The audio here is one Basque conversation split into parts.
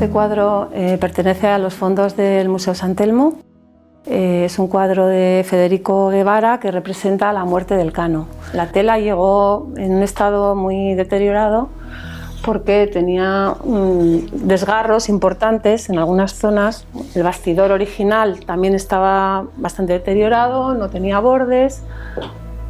Este cuadro pertenece a los fondos del Museo San Telmo. Es un cuadro de Federico Guevara que representa la muerte del Cano. La tela llegó en un estado muy deteriorado porque tenía desgarros importantes en algunas zonas. El bastidor original también estaba bastante deteriorado, no tenía bordes.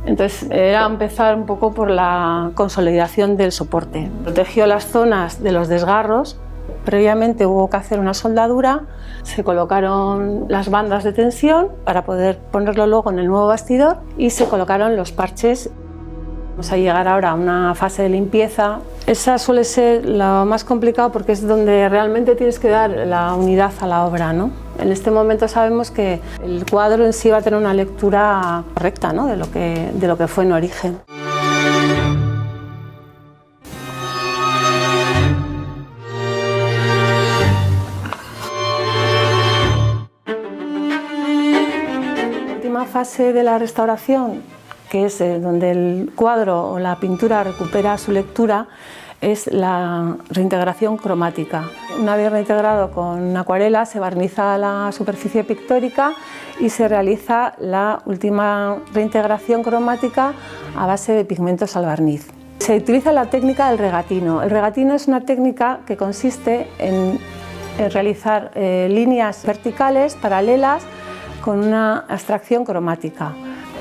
Entonces era empezar un poco por la consolidación del soporte. Protegió las zonas de los desgarros. Previamente hubo que hacer una soldadura, se colocaron las bandas de tensión para poder ponerlo luego en el nuevo bastidor y se colocaron los parches. Vamos a llegar ahora a una fase de limpieza. Esa suele ser lo más complicado porque es donde realmente tienes que dar la unidad a la obra, ¿no? En este momento sabemos que el cuadro en sí va a tener una lectura correcta, ¿no? de lo que fue en origen. La última fase de la restauración, que es donde el cuadro o la pintura recupera su lectura, es la reintegración cromática. Una vez reintegrado con acuarela se barniza la superficie pictórica y se realiza la última reintegración cromática a base de pigmentos al barniz. Se utiliza la técnica del regatino. El regatino es una técnica que consiste en realizar líneas verticales paralelas con una abstracción cromática.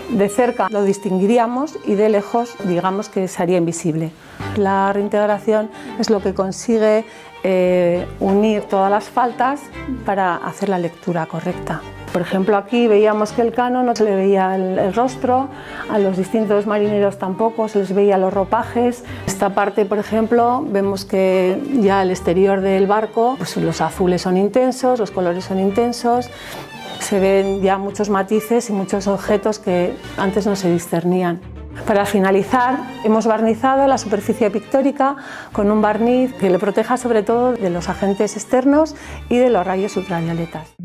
De cerca lo distinguiríamos y de lejos digamos que sería invisible. La reintegración es lo que consigue unir todas las faltas para hacer la lectura correcta. Por ejemplo, aquí veíamos que el Cano no se le veía el rostro, a los distintos marineros tampoco se les veía los ropajes. Esta parte, por ejemplo, vemos que ya el exterior del barco, pues los azules son intensos, los colores son intensos. Se ven ya muchos matices y muchos objetos que antes no se discernían. Para finalizar, hemos barnizado la superficie pictórica con un barniz que le proteja sobre todo de los agentes externos y de los rayos ultravioletas.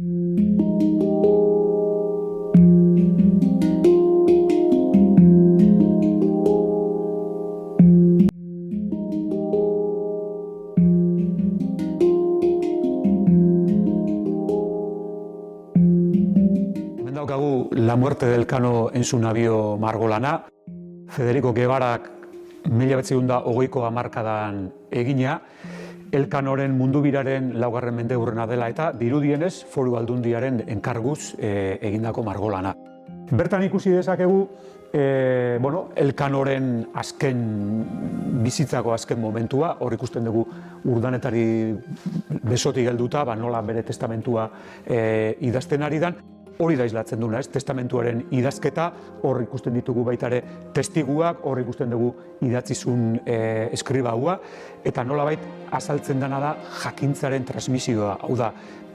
La muerte del Cano en su navío Margolana, Federico Guevarak 1920ko hamarkadan egina, Elkanoren mundubiraren 4. mendeurrena dela eta dirudienez Foru Aldundiaren enkarguz egindako margolana. Bertan ikusi dezakegu Elkanoren bizitzako azken momentua, hor ikusten dugu urdanetari besotik helduta, nola bere testamentua idazten ari dan. Hori da islatzen duna, testamentuaren idazketa, hor ikusten ditugu baita ere testiguak, hor ikusten dugu idatzizun eskribaua, eta nolabait azaltzen dena da jakintzaren transmisioa. Hau da,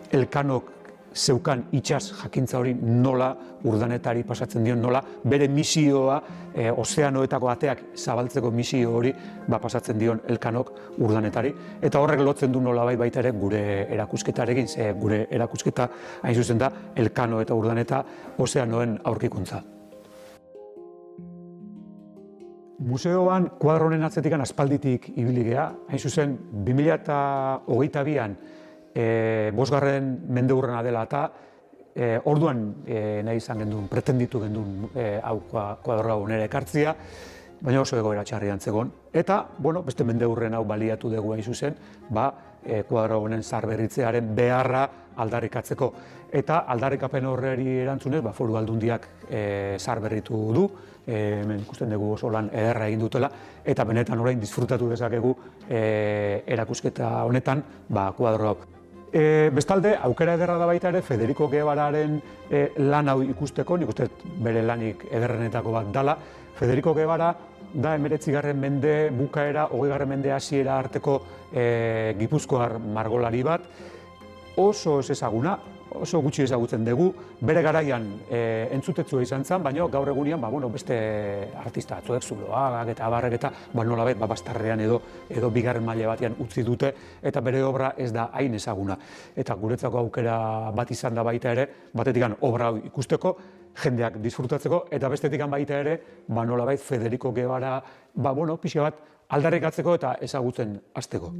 Elkanok zeukan itsas jakintza hori nola urdanetari pasatzen dion, nola bere misioa, ozeanoetako ateak zabaltzeko misio hori pasatzen dion Elkanok urdanetari. Eta horrek lotzen du nolabait baita ere gure erakusketarekin, gure erakusketa hain zuzen da Elkano eta urdaneta ozeanoen aurkikuntza. Museoan kuadro honen atzetikan aspalditik ibili gea, hain zuzen 2022an 5. mendeurrena dela eta orduan nahi izan gendun, pretenditu gendun hau kuadro hau nire ekartzia, baina oso egoera txarrian zegoen. Eta, beste mendeurren hau baliatu dugu hain zuzen, kuadro honen zaharberritzearen beharra aldarrikatzeko. Eta aldarrikapen horreri erantzunez, Foru Aldundiak zaharberritu du, hemen ikusten dugu oso lan ederra egin dutela, eta benetan orain disfrutatu dezakegu erakusketa honetan kuadro hau. Bestalde, aukera ederra da baita ere, Federico Guevararen lan hau ikusteko, nik uste bere lanik ederrenetako bat dala. Federico Guevara da 19. mende bukaera, 20. mende hasiera arteko gipuzkoar margolari bat, oso ez ezaguna, oso gutxi ezagutzen dugu, bere garaian entzutetzua izan zen, baina gaur egunean beste artista batzuek, Zuloagak eta abarrek eta nolabait bastarrean edo bigarren maila batean utzi dute, eta bere obra ez da hain ezaguna. Eta guretzako aukera bat izan da baita ere, batetik obra hau ikusteko, jendeak disfrutatzeko, eta bestetik baita ere, nolabait Federico Guevara, pixka bat aldarrikatzeko eta ezagutzen hasteko.